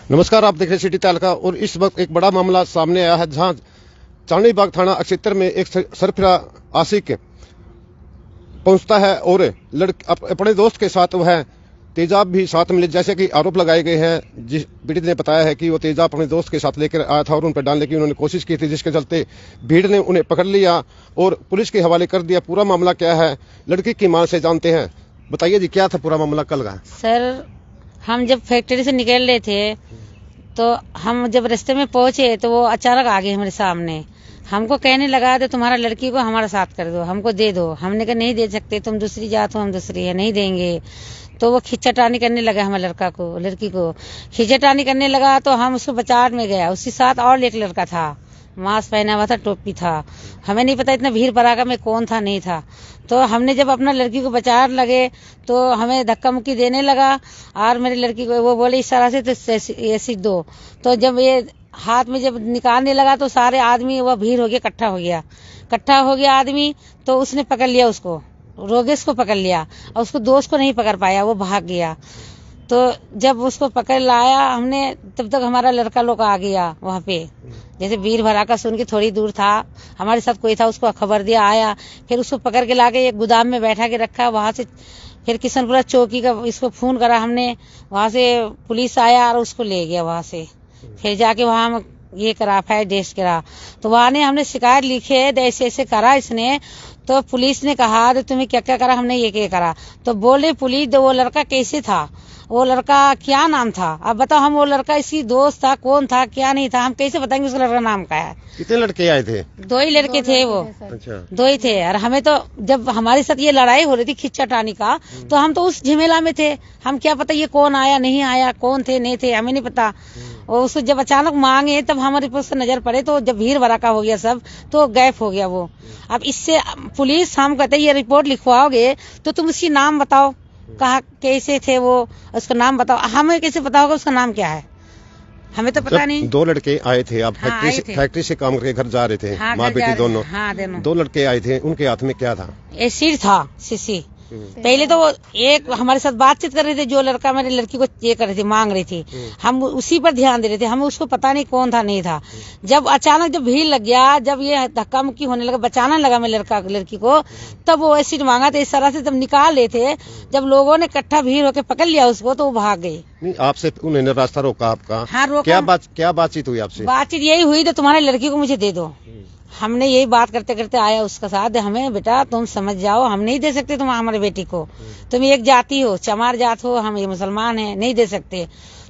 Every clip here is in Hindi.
नमस्कार, आप देख रहे हैं सिटी तालका। और इस वक्त एक बड़ा मामला सामने आया है, जहां चांदनी बाग थाना क्षेत्र में एक सरफिरा आशिक पहुंचता है और अपने दोस्त के साथ वह तेजाब भी साथ मिले, जैसे कि आरोप लगाए गए हैं। जिस पीड़ित ने बताया है कि वो तेजाब अपने दोस्त के साथ लेकर आया था और उन पर डालने की उन्होंने कोशिश की थी, जिसके चलते भीड़ ने उन्हें पकड़ लिया और पुलिस के हवाले कर दिया। पूरा मामला क्या है, लड़की की मां से जानते हैं। बताइए जी, क्या था पूरा मामला कल का? सर, हम जब फैक्ट्री से निकल रहे थे तो हम जब रास्ते में पहुंचे तो वो अचानक आ गए हमारे सामने। हमको कहने लगा तो तुम्हारा लड़की को हमारा साथ कर दो, हमको दे दो। हमने कहा नहीं दे सकते, तुम दूसरी जात हो, हम दूसरी है, नहीं देंगे। तो वो खिंचाटानी करने लगा, हमारे लड़की को खिंचाटानी करने लगा। तो हम उसको बचाव में गया। उसके साथ और एक लड़का था, मास्क पहना हुआ था, टोपी था। हमें नहीं पता इतना भीड़ भड़ाका में कौन था नहीं था। तो हमने जब अपना लड़की को बचाने लगे तो हमें धक्का मुक्की देने लगा और मेरी लड़की को वो बोले इस तरह से तो ऐसी दो। तो जब ये हाथ में जब निकालने लगा तो सारे आदमी वो भीड़ हो गया, इकट्ठा हो गया आदमी। तो उसने पकड़ लिया, उसको रोगेश को पकड़ लिया और उसको दोस्त को नहीं पकड़ पाया, वो भाग गया। तो जब उसको पकड़ लाया हमने, तब तक हमारा लड़का लोग आ गया वहाँ पे। जैसे भीड़ भड़ाका सुन के थोड़ी दूर था, हमारे साथ कोई था, उसको खबर दिया, आया। फिर उसको पकड़ के लाके एक गोदाम में बैठा के रखा। वहाँ से फिर किशनपुरा चौकी का इसको फोन करा हमने, वहाँ से पुलिस आया और उसको ले गया वहाँ से। फिर जाके वहाँ ये करा, फायर डेस्ट करा। तो वहाँ ने हमने शिकायत लिखी है, ऐसे ऐसे करा इसने। तो पुलिस ने कहा तो तुम्हें क्या क्या करा, हमने ये करा। तो बोले पुलिस, वो लड़का कैसे था, वो लड़का क्या नाम था, अब बताओ। हम वो लड़का इसकी दोस्त था, कौन था क्या नहीं था, हम कैसे बताएंगे उसका लड़का नाम क्या है? कितने लड़के आए थे? 2 ही लड़के थे वो। अच्छा, 2 ही थे। और हमें तो जब हमारे साथ ये लड़ाई हो रही थी खिंचाटानी का, तो हम तो उस झमेला में थे। हम क्या पता ये कौन आया नहीं आया, कौन थे नहीं थे, हमें नहीं पता। और उसको जब अचानक मांगे तब हमारे पास नजर पड़े, तो जब भीड़ भड़ाका हो गया सब, तो गायब हो गया वो। अब इससे पुलिस हम कहते ये रिपोर्ट लिखवाओगे तो तुम उसकी नाम बताओ, कहा कैसे थे वो, उसका नाम बताओ। हमें कैसे पता होगा उसका नाम क्या है? हमें तो पता नहीं। 2 लड़के आए थे, आप हाँ, फैक्ट्री से काम करके घर जा रहे थे। हाँ, माँ बेटी दोनों। हाँ, दोनों 2 लड़के आए थे, उनके हाथ में क्या था? एसिड था, शीशी। पहले तो वो एक हमारे साथ बातचीत कर रहे थे, जो लड़का मेरी लड़की को ये कर रही थी, मांग रही थी। हम उसी पर ध्यान दे रहे थे, हमें उसको पता नहीं कौन था नहीं था। जब अचानक जब भीड़ लग गया, जब ये धक्का मुक्की होने लगा, बचाना लगा मैं लड़की को, तब वो एसिड मांगा था। इस तरह से जब निकाल रहे थे, जब लोगों ने इकट्ठा भीड़ होकर पकड़ लिया उसको, तो वो भाग गई। नहीं, आपसे उन्होंने रास्ता रोका आपका? हाँ, रोका। क्या बातचीत हुई आपसे? बातचीत यही हुई तो तुम्हारी लड़की को मुझे दे दो। हमने यही बात करते करते आया उसका साथ, हमें बेटा तुम समझ जाओ, हम नहीं दे सकते तुम हमारे बेटी को। तुम एक जाति हो, चमार जात हो, हम ये मुसलमान हैं, नहीं दे सकते।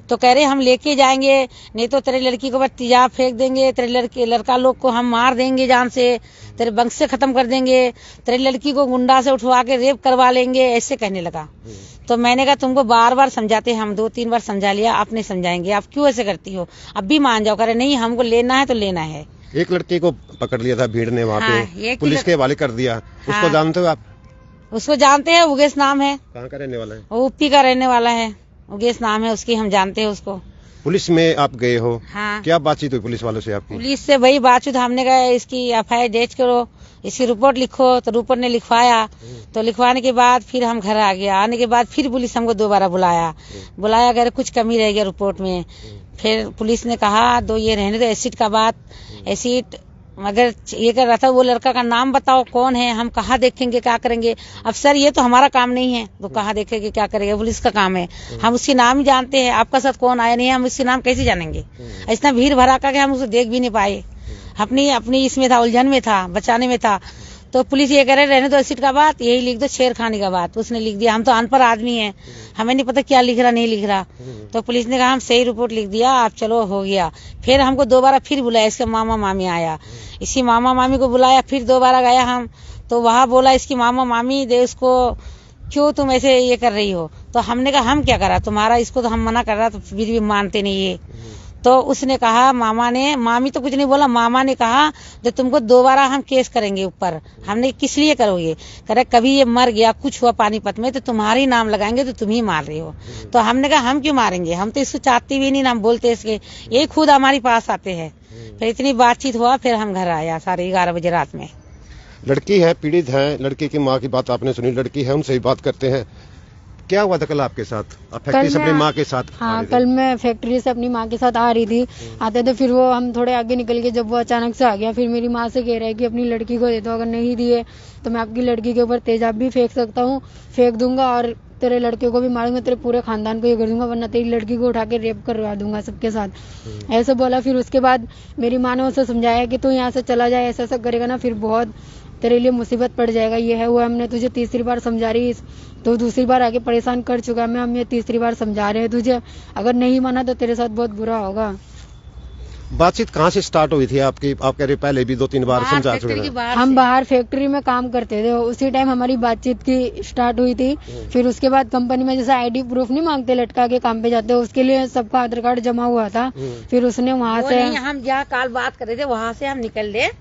तो कह रहे हम लेके जाएंगे, नहीं तो तेरे लड़की को बस तेजाब फेंक देंगे, तेरे लड़का लोग को हम मार देंगे जान से, तेरे वंश से खत्म कर देंगे, तेरे लड़की को गुंडा से उठवा के रेप करवा लेंगे, ऐसे कहने लगा। तो मैंने कहा तुमको बार बार समझाते, हम 2-3 बार समझा लिया, आप नहीं समझाएंगे, आप क्यों ऐसे करती हो, अब भी मान जाओ। करे नहीं, हमको लेना है तो लेना है। एक लड़के को पकड़ लिया था भीड़ ने वहाँ पे, पुलिस के हवाले कर दिया। उसको जानते हो आप? उसको जानते हैं, उगेश नाम है। कहाँ का रहने वाला है? वो यूपी का रहने वाला है, उगेश नाम है उसकी, हम जानते हैं उसको। पुलिस में आप गए हो? हाँ। क्या बातचीत हुई पुलिस वालों से आपकी? पुलिस से वही बातचीत, हमने कहा इसकी FIR दर्ज करो, इसकी रिपोर्ट लिखो। तो रिपोर्ट ने लिखवाया। तो लिखवाने के बाद फिर हम घर आ गया। आने के बाद फिर पुलिस हमको दोबारा बुलाया अगर कुछ कमी रह गया रिपोर्ट में। फिर पुलिस ने कहा दो ये रहने दो, एसिड का बात, एसिड अगर ये कर रहा था, वो लड़का का नाम बताओ कौन है, हम कहाँ देखेंगे क्या करेंगे। अब सर ये तो हमारा काम नहीं है, तो कहाँ देखेंगे क्या करेंगे, पुलिस का काम है। हम उसके नाम ही जानते हैं, आपका साथ कौन आया नहीं है, हम उसके नाम कैसे जानेंगे? इतना भीड़ भरा के हम उसको देख भी नहीं पाए, अपनी इसमें था, उलझन में था, बचाने में था। तो पुलिस ये कह रहे रहने दो एसिड का बात, यही लिख दो छेड़खानी का बात। उसने लिख दिया, हम तो अनपढ़ आदमी हैं, हमें नहीं पता क्या लिख रहा नहीं लिख रहा। तो पुलिस ने कहा हम सही रिपोर्ट लिख दिया, आप चलो हो गया। फिर हमको दोबारा फिर बुलाया, इसके मामा मामी आया, इसी मामा मामी को बुलाया, फिर दोबारा गया हम। तो वहाँ बोला इसकी मामा मामी दे उसको, क्यों तुम ऐसे ये कर रही हो? तो हमने कहा हम क्या करा तुम्हारा, इसको तो हम मना कर रहा, तो फिर भी मानते नहीं ये। तो उसने कहा मामी तो कुछ नहीं बोला, मामा ने कहा जब तुमको दोबारा हम केस करेंगे ऊपर। हमने किस लिए करोगे? करे कभी ये मर गया, कुछ हुआ पानीपत में, तो तुम्हारी नाम लगाएंगे, तो तुम ही मार रहे हो। तो हमने कहा हम क्यों मारेंगे, हम तो इसको चाहते भी नहीं, हम बोलते इसके, ये खुद हमारे पास आते हैं। फिर इतनी बातचीत हुआ, फिर हम घर आया 11:30 बजे रात में। लड़की है, पीड़ित है, लड़की की माँ की बात आपने सुनी, लड़की है, उनसे ही बात करते हैं। क्या हुआ था कल आपके साथ? आप फैक्ट्री से अपनी माँ के साथ आ हाँ, रहे थे? कल मैं फैक्ट्री से अपनी माँ के साथ आ रही थी। आते तो फिर वो हम थोड़े आगे निकल के, जब वो अचानक से आ गया, फिर मेरी माँ से कह रहा है कि अपनी लड़की को दे दो, अगर नहीं दिए तो मैं आपकी लड़की के ऊपर तेजाब भी फेंक सकता हूँ, फेंक दूंगा, और तेरे लड़के को भी मारूंगा, तेरे पूरे खानदान को ये कर दूंगा, वरना तेरी लड़की को उठा के रेप करवा दूंगा सबके साथ। ऐसे बोला। फिर उसके बाद मेरी माँ ने उसे समझाया कि तू यहाँ से चला जाए, ऐसा ऐसा करेगा ना फिर बहुत तेरे लिए मुसीबत पड़ जाएगा, ये है वो, हमने तुझे तीसरी बार समझा रही, तो दूसरी बार आके परेशान कर चुका है, हम ये तीसरी बार समझा रहे हैं तुझे, अगर नहीं माना तो तेरे साथ बहुत बुरा होगा। बातचीत कहाँ से स्टार्ट हुई थी आपकी? आप कह रहे पहले भी 2-3 बार बाहर समझा फैक्ट्री चुके के हैं। बाहर हम से। बाहर फैक्ट्री में काम करते थे, उसी टाइम हमारी बातचीत की स्टार्ट हुई थी। फिर उसके बाद कंपनी में जैसे आईडी प्रूफ नहीं मांगते, लटका के काम पे जाते, उसके लिए सबका आधार कार्ड जमा हुआ था। फिर उसने वहाँ वो से नहीं, हम जहाँ काल बात कर रहे थे वहाँ से हम निकल ले। हाँ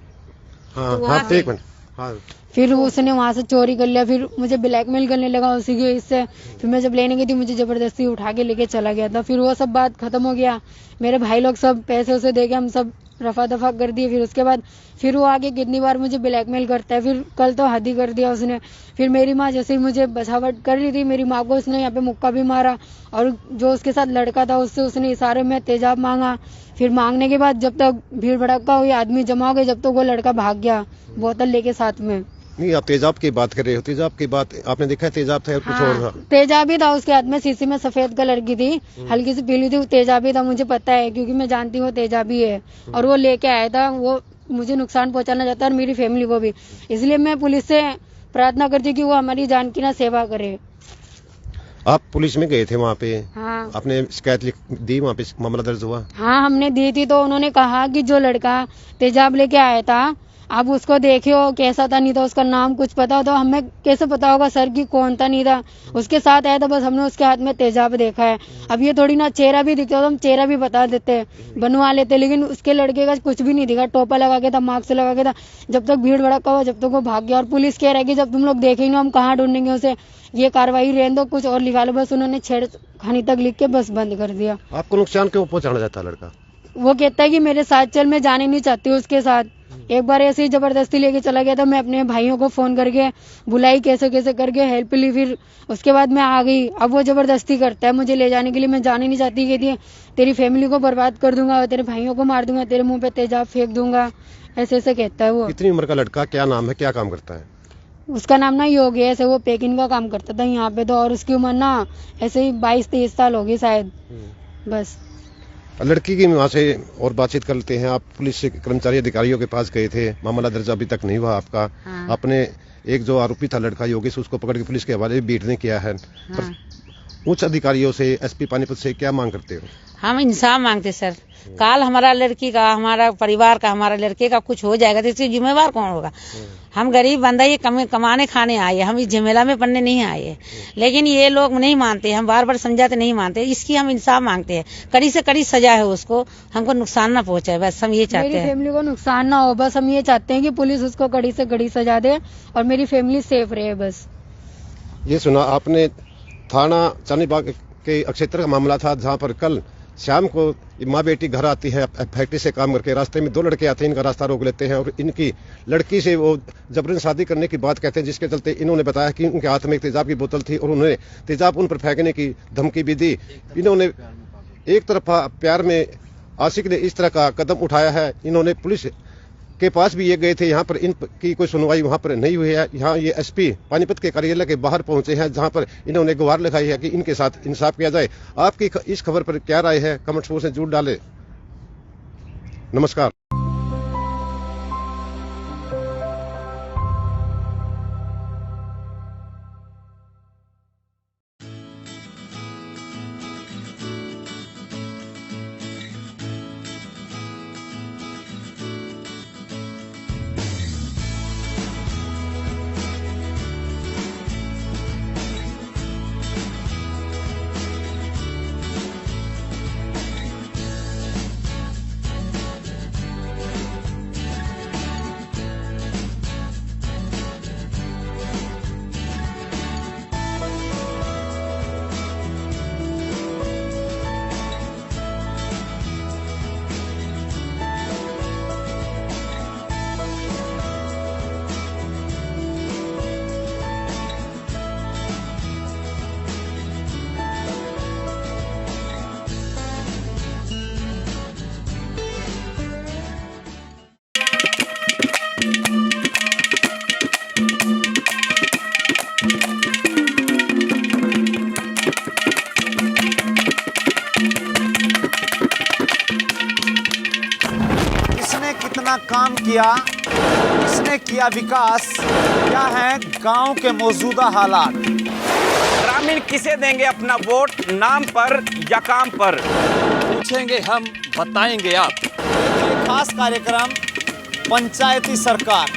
तो हाँ, वहाँ से- एक मिनट। हाँ, फिर उसने वहाँ से चोरी कर लिया, फिर मुझे ब्लैकमेल करने लगा उसी के इससे। फिर मैं जब लेने गई थी, मुझे जबरदस्ती उठा के लेके चला गया था। फिर वो सब बात खत्म हो गया, मेरे भाई लोग सब पैसे उसे दे के हम सब रफा दफा कर दिए। फिर उसके बाद फिर वो आगे कितनी बार मुझे ब्लैकमेल करता है, फिर कल तो हद ही कर दिया उसने। फिर मेरी माँ जैसे ही मुझे बचावट कर रही थी, मेरी माँ को उसने यहाँ पे मुक्का भी मारा, और जो उसके साथ लड़का था उससे उसने इशारे में तेजाब मांगा। फिर मांगने के बाद जब तक भीड़ भड़का हुई आदमी जमा हो गए, जब तक वो लड़का भाग गया बोतल लेके साथ में। नहीं, आप तेजाब की बात कर रहे हो। तेजाब की बात आपने देखा है? तेजाब था और कुछ और था? तेजाब ही था उसके हाथ में, शीशी में सफेद कलर की थी, हल्की सी पीली थी, वो तेजाबी था, मुझे पता है क्योंकि मैं जानती हूँ वो तेजाबी है। और वो लेके आया था, वो मुझे नुकसान पहुंचाना चाहता है और मेरी फैमिली को भी, इसलिए मैं पुलिस से प्रार्थना करती हूँ कि वो हमारी जान की ना सेवा करे। आप पुलिस में गए थे वहाँ पे? हाँ आपने शिकायत लिख दी? वहाँ पे मामला दर्ज हुआ? हाँ, हमने दी थी, तो उन्होंने कहा कि जो लड़का तेजाब लेके आया था आप उसको देखे हो, कैसा था, नहीं था उसका नाम कुछ पता हो, तो हमें कैसे पता होगा सर कि कौन था, नहीं था, उसके साथ आया था, बस हमने उसके हाथ में तेजाब देखा है। अब ये थोड़ी ना चेहरा भी दिखता, तो हम चेहरा भी बता देते, बनवा लेते, लेकिन उसके लड़के का कुछ भी नहीं दिखा, टोपा लगा के था, मास्क लगा के था। जब तक भीड़ भड़का हुआ, जब तक वो भाग गया, और पुलिस कह रहा है कि जब तुम लोग देखेंगे हम कहाँ ढूंढेंगे उसे, ये कार्रवाई रहने दो, कुछ और लिखा लो, बस उन्होंने छेड़खानी तक लिख के बस बंद कर दिया। आपको नुकसान क्यों पहुँचाना चाहता है लड़का? वो कहता है कि मेरे साथ चल, मैं जाने नहीं चाहती उसके साथ। एक बार ऐसे ही जबरदस्ती लेके चला गया था, मैं अपने भाइयों को फोन करके बुलाई, कैसे कैसे करके हेल्प ली, फिर उसके बाद मैं आ गई। अब वो जबरदस्ती करता है मुझे ले जाने के लिए, मैं जाने नहीं चाहती, कहती है तेरी फैमिली को बर्बाद कर दूंगा, तेरे भाइयों को मार दूंगा, तेरे मुंह पे तेजाब फेंक दूंगा, ऐसे ऐसे कहता है वो। कितनी उम्र का लड़का? क्या नाम है? क्या काम करता है? उसका नाम ना योगेश है, वो पैकिंग का काम करता था यहाँ पे, तो और उसकी उम्र ना ऐसे ही 22-23 साल होगी शायद, बस। लड़की की वहाँ से और बातचीत करते हैं। आप पुलिस कर्मचारी अधिकारियों के पास गए थे, मामला दर्ज अभी तक नहीं हुआ आपका। हाँ। आपने एक जो आरोपी था लड़का योगेश, उसको पकड़ के पुलिस के हवाले बीट ने किया है। हाँ। उच्च अधिकारियों से, एसपी पानीपत से क्या मांग करते हो? हम इंसाफ मांगते सर, काल हमारा लड़की का, हमारा परिवार का, हमारा लड़के का कुछ हो जाएगा तो इसकी जिम्मेवार कौन होगा? हम गरीब बंदा ये कमाने खाने आए, हम इस झमेला में पड़ने नहीं आए, लेकिन ये लोग नहीं मानते, हम बार बार समझाते नहीं मानते। इसकी हम इंसाफ मांगते हैं, कड़ी से कड़ी सजा है उसको, हमको नुकसान ना पहुंचे, बस हम ये चाहते मेरी हैं। फैमिली को नुकसान ना हो, बस हम ये चाहते हैं कि पुलिस उसको कड़ी से कड़ी सजा दे और मेरी फैमिली सेफ रहे, बस। ये सुना आपने, थाना चांदनीबाग के क्षेत्र का मामला था, जहाँ पर कल शाम को माँ बेटी घर आती है फैक्ट्री से काम करके, रास्ते में 2 लड़के आते हैं, इनका रास्ता रोक लेते हैं और इनकी लड़की से वो जबरन शादी करने की बात कहते हैं, जिसके चलते इन्होंने बताया कि उनके हाथ में एक तेजाब की बोतल थी और उन्होंने तेजाब उन पर फेंकने की धमकी भी दी। इन्होंने एक तरफा प्यार में आशिक ने इस तरह का कदम उठाया है। इन्होंने पुलिस के पास भी ये गए थे, यहाँ पर इनकी कोई सुनवाई वहाँ पर नहीं हुई है। यहाँ ये एसपी पानीपत के कार्यालय के बाहर पहुंचे हैं, जहाँ पर इन्होंने गुहार लगाई है कि इनके साथ इंसाफ किया जाए। आपकी इस खबर पर क्या राय है? कमेंट बॉक्स में जरूर डालें। नमस्कार। काम किया, किसने किया विकास, क्या है गांव के मौजूदा हालात। ग्रामीण किसे देंगे अपना वोट, नाम पर या काम पर? पूछेंगे हम, बताएंगे आप। ये खास कार्यक्रम पंचायती सरकार।